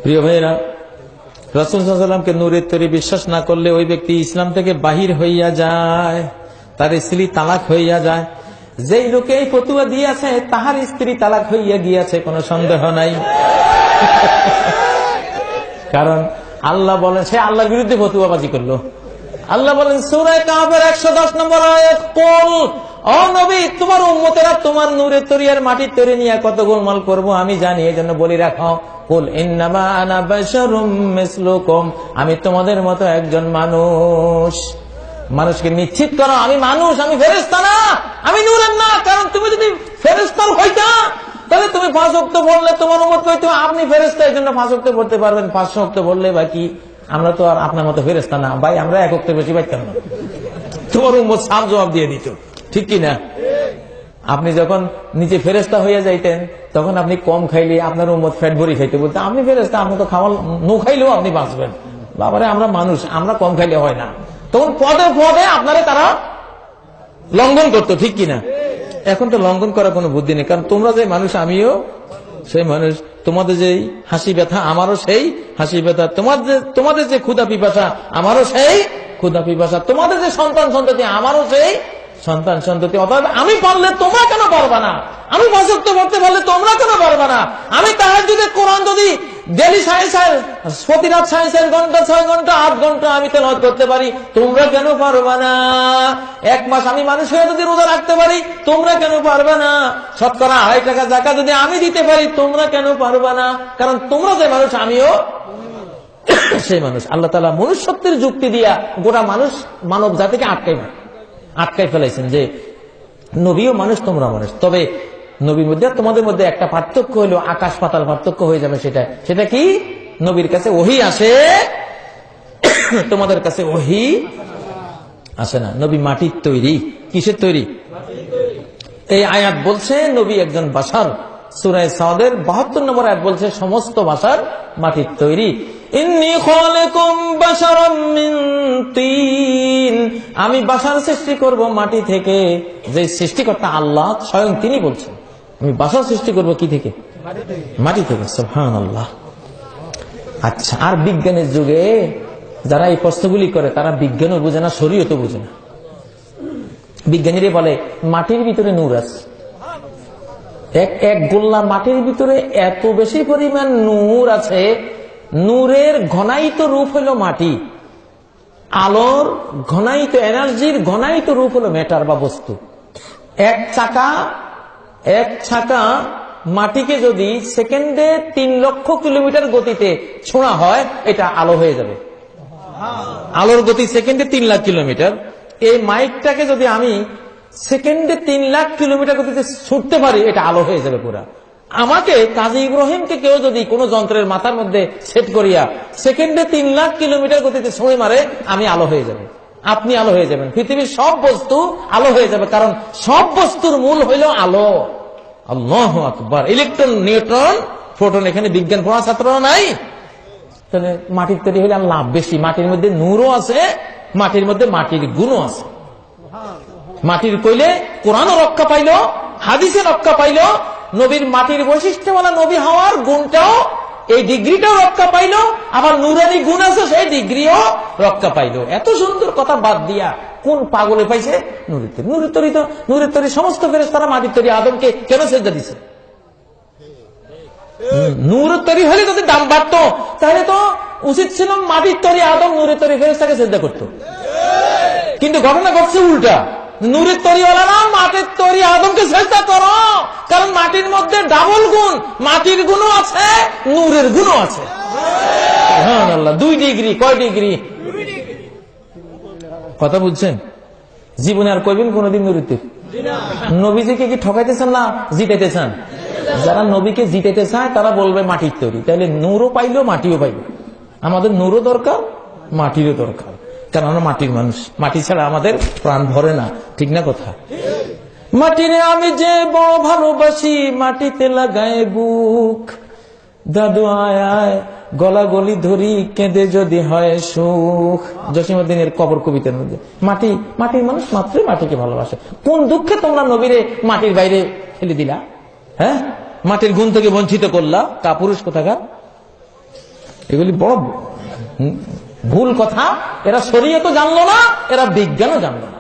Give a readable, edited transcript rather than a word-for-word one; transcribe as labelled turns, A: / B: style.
A: প্রিয় ভাইয়েরা, রাসূল সাল্লাল্লাহু আলাইহি ওয়াসাল্লামকে নূরের তৈরি বিশ্বাস না করলে ওই ব্যক্তি ইসলাম থেকে বাহির হইয়া যায়, তার স্ত্রী তালাক হইয়া যায়। যেই লোকে এই ফতোয়া দিয়েছে তাহার স্ত্রী তালাক হইয়া গিয়েছে, কোনো সন্দেহ নাই। কারণ আল্লাহ বলেন, সে আল্লাহর বিরুদ্ধে ফতোয়াবাজি করলো। আল্লাহ বলেন সূরা কাহফের 110 নম্বর আয়াত, কুল ও নবী, তোমার উম্মতেরা তোমার নূরের তৈরি আর মাটির তৈরি নিয়ে কত গোলমাল করবো আমি জানি, এই জন্য বলি রাখো, কুল ইন্নামা আনা বাশারুম মিসলুকুম, আমি তোমাদের মতো একজন মানুষ। মানুষকে নিশ্চিত করো আমি মানুষ, আমি ফেরেশতা না, আমি নূরের না। কারণ তুমি যদি ফেরেশতার হইতা তাহলে তুমি 5 ওয়াক্ত পড়লে তোমার উম্মত কইতো আপনি ফেরেশতা, এই জন্য 5 ওয়াক্ত পড়তে পারবেন, 500 ওয়াক্ত পড়লে বাকি। আমরা তো আর আপনার মতো ফেরেশতা না ভাই, আমরা 1 ওয়াক্তের বেশি পাইতাম না, তোমার উম্মত সাফ জবাব দিয়ে দিত, ঠিক কি না? আপনি যখন নিজে ফেরেশতা হইয়া যাইতেন তখন আপনি কম খাইলে আপনার উম্মত ফ্যাট ভরি খাইতে বলতে, আপনি ফেরেশতা, আপনি তো খাওয়া নো খাইলেও আপনি বাঁচবেন। বাবারে আমরা মানুষ, আমরা কম খাইলে হয় না। তখন পদে পদে আপনারা তারা লঙ্ঘন করতো, ঠিক কিনা? এখন তো লঙ্ঘন করার কোনো বুদ্ধি নেই, কারণ তোমরা যে মানুষ আমিও সেই মানুষ, তোমাদের যে হাসি ব্যথা আমারও সেই হাসি ব্যথা, তোমাদের যে ক্ষুধা পিপাসা আমারও সেই ক্ষুধা পিপাসা, তোমাদের যে সন্তান সন্ততি আমারও সেই সন্তান সন্ততি। অতএব আমি পারলে তোমরা কেন পারবা না? আমি 5 ওয়াক্ত পড়তে পারলে তোমরা কেন পারবা না? আমি তাহাজ্জুদে কোরআন যদি ডেলি প্রতি রাত 4.5 ঘন্টা 6 ঘন্টা 8 ঘন্টা আমি তেলাওয়াত করতে পারি, তোমরা কেন পারবা না? 1 মাস আমি মানুষ হয়ে যদি রোজা রাখতে পারি, তোমরা কেন পারবা না? শতকরা 2.5 টাকা যাকাত যদি আমি দিতে পারি, তোমরা কেন পারবা না? কারণ তোমরা যে মানুষ আমিও সেই মানুষ। আল্লাহ তাআলা মনুষ্যত্বের যুক্তি দিয়া গোটা মানব জাতিকে আটকাই ফেলাইছেন যে নবীও মানুষ তোমরা মানুষ। তবে নবীর মধ্যে তোমাদের মধ্যে একটা পার্থক্য হলো আকাশ পাতাল পার্থক্য হয়ে যাবে। সেটা কি? নবীর কাছে ওহী আসে, তোমাদের কাছে ওহী আসে না। নবী মাটির তৈরি, কিসের তৈরি? এই আয়াত বলছে নবী একজন বাশার। সূরা সাদের 72 নম্বর আয়াত বলছে সমস্ত বাশার মাটির তৈরি। ইন্নী খালিকুম বাশারাম মিন তিন, আমি বাশার সৃষ্টি করব মাটি থেকে। যে সৃষ্টিকর্তা আল্লাহ স্বয়ং তিনি বলছেন আমি বাশার সৃষ্টি করব কি থেকে? মাটি থেকে। সুবহানাল্লাহ। আচ্ছা, আর বিজ্ঞানের যুগে যারা এই প্রশ্নগুলি করে তারা বিজ্ঞানও বুঝে না, শরীয়তও বুঝে না। বিজ্ঞানীরা বলে মাটির ভিতরে নূর আছে। এক গোল্লা মাটির ভিতরে এত বেশি পরিমাণ নূর আছে, নূরের ঘনায়িত রূপ হলো মাটি, আলোর ঘনায়িত এনার্জির ঘনায়িত রূপ হলো ম্যাটার বা বস্তু। এক চাকা মাটিকে যদি সেকেন্ডে 3 লক্ষ কিলোমিটার গতিতে ছোঁড়া হয়, এটা আলো হয়ে যাবে। আলোর গতি সেকেন্ডে 3 লাখ কিলোমিটার। এই মাইকটাকে যদি আমি সেকেন্ডে 3 লাখ কিলোমিটার গতিতে ছুটতে পারি, এটা আলো হয়ে যাবে পুরা। আমাকে কাজী ইব্রাহিমকে কেউ যদি কোন যন্ত্রের মাথার মধ্যে সেট করিয়া সেকেন্ডে 3 লাখ কিলোমিটার গতিতে ছুঁড়ে মারে, আমি আলো হয়ে যাবে, আপনি আলো হয়ে যাবেন, পৃথিবীর সব বস্তু আলো হয়ে যাবে। কারণ সব বস্তুর মূল হইল আলো। আল্লাহু আকবার। ইলেকট্রন, নিউট্রন, প্রোটন, এখানে বিজ্ঞান পড়া ছাত্ররা নাই। তাহলে মাটির তৈরি হইলে লাভ বেশি। মাটির মধ্যে নূরও আছে, মাটির মধ্যে মাটির গুণও আছে। মাটির কইলে কোরআনও রক্ষা পাইল, হাদিসে রক্ষা পাইল, নবীর মাটির বৈশিষ্ট্যওয়ালা নবী হওয়ার গুণটাও, এই ডিগ্রিটাও রক্ষা পাইল, আবার নূরানি গুণ আছে সেই ডিগ্রিও রক্ষা পাইল। এত সুন্দর কথা বাদ দিয়া কোন পাগলে পাইছে নূরের তৈরি? নূরের তৈরি সমস্ত ফেরেশতারা মাটির তৈরি। আদমকে কেন সেজদা দিছে? নূরের তৈরি হলে যদি দাম বাড়তো তাহলে তো উচিত ছিল মাটির তৈরি আদম নূরের তৈরি ফেরেশতাকে সেজদা করতো। কিন্তু ঘটনা ঘটছে উল্টা। নূরের তৈরিওয়ালারা মাটির তৈরি আদমকে সেজদা করো, কারণ মাটির মধ্যে ডাবল গুণ, মাটির গুণও আছে, নূরের গুণও আছে। সুবহানাল্লাহ। 2 ডিগ্রি। কয় ডিগ্রি? কথা বুঝছেন? জীবনে আর কইবেন কোনদিন নূরের তৈরি? নবীজিকে কি ঠকাইতেছেন না জিতাইতেছেন? যারা নবীকে জিতাইতে চায় তারা বলবে মাটির তৈরি। তাহলে নূরও পাইলো, মাটিও পাইলো। আমাদের নূরও দরকার, মাটিরও দরকার, কারণ আমরা মাটির মানুষ। মাটি ছাড়া আমাদের প্রাণ ভরে না, ঠিক না কথা? মাটিরে আমি যে বড় ভালোবাসি, মাটিতে লাগায় বুক, দাদু আয় আয় গলা গলি ধরি, কেঁদে যদি হয় সুখ। জসিমউদ্দিনের কবর কবিতার মধ্যে মাটির মানুষ মাত্রই মাটিকে ভালোবাসে। কোন দুঃখে তোমরা নবীরে মাটির বাইরে ফেলে দিলা? হ্যাঁ, মাটির গুণ থেকে বঞ্চিত করলা, কাপুরুষ কোথাকার। এগুলি বড় ভুল কথা। এরা শরীয়তও জানলো না, এরা বিজ্ঞানও জানলো না।